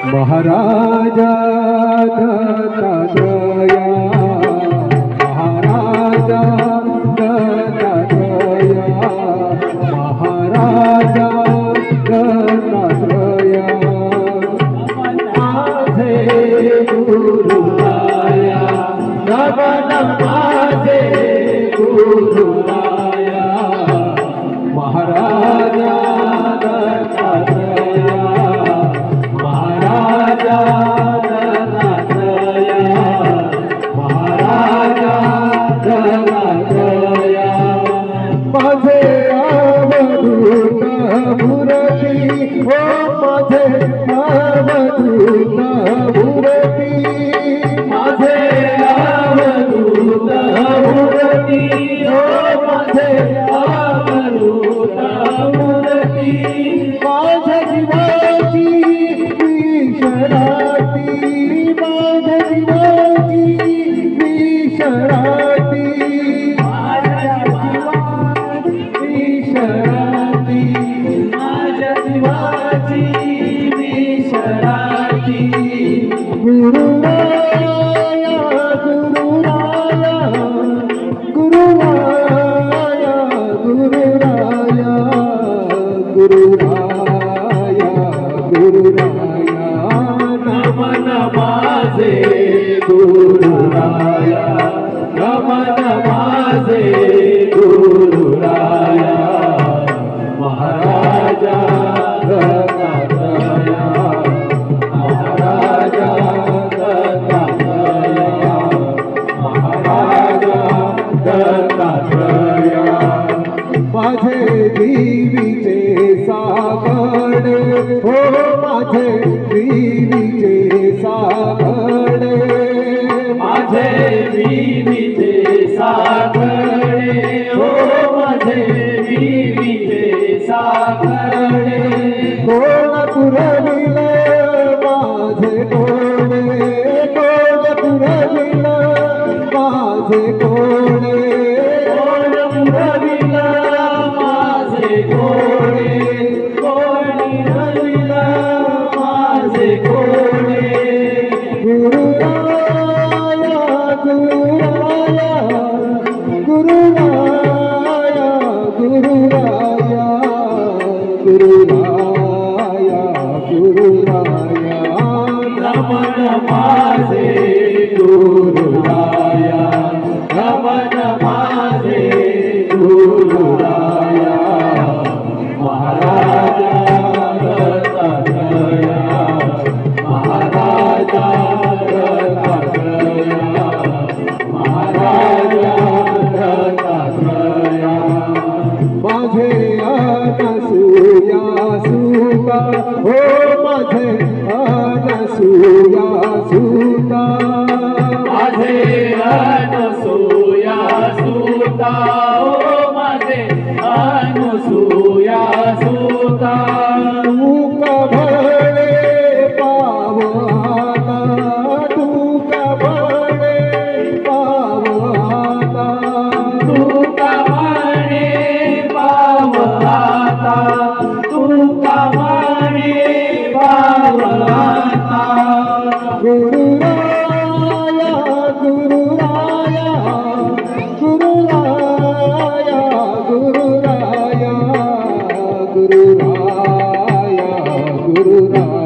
महाराजा दत्तात्रया महाराजा दत्तात्रया महाराजा दत्तात्रया माझे गुरुराया नमन माझे गुरुराया महाराजा दत्तात्रया महाराजा दत्तात्रया महाराजा दत्तात्रया माझे अवधूत मूर्ती हो माझे अवधूत मूर्ती माझे अवधूत मूर्ती हो माझे अवधूत मूर्ती माझ्या जीवाची विशराती माझ्या जीवाची विशराती माझ्या जीवाची विशराती माझ्या जीवाची विशराती गुरुराया गुरुराया गुरुराया गुरुराया गुरुराया गुरुराया नमन माझे गुरुराया नमन माझे गुरुराया महाराजा दत्तात्रया महाराजा दत्तात्रया महाराजा दत्तात्रया माझे देवीचे सागड हो माझे देवीचे सागड माझे देवीचे सागड हो माझे देवीचे सागड कोण पुरविल माझे कोणे कोण पुरविल माझे कोणे कोण पुरविल माझे कोणे कोणी रविल माझे कोणे गुरुराया गुरुराया गुरुराया गुरुराया गुरुराया गुरुराया नमन माझे गुरुराया नमन माझे गुरुराया महाराजा दत्तात्रया महाराजा दत्तात्रया महाराजा दत्तात्रया माझे अनसूया सुता हो माझे अनसूया सुता माझे अनसूया सुता हो माझे अनसूया सुता तू कभळे पावता तू कभळे पावता तू कभळे पावता तू कभळे पावता गुरुराया गुरुराया गुरुराया गुरुराया गुरुराया गुरुराया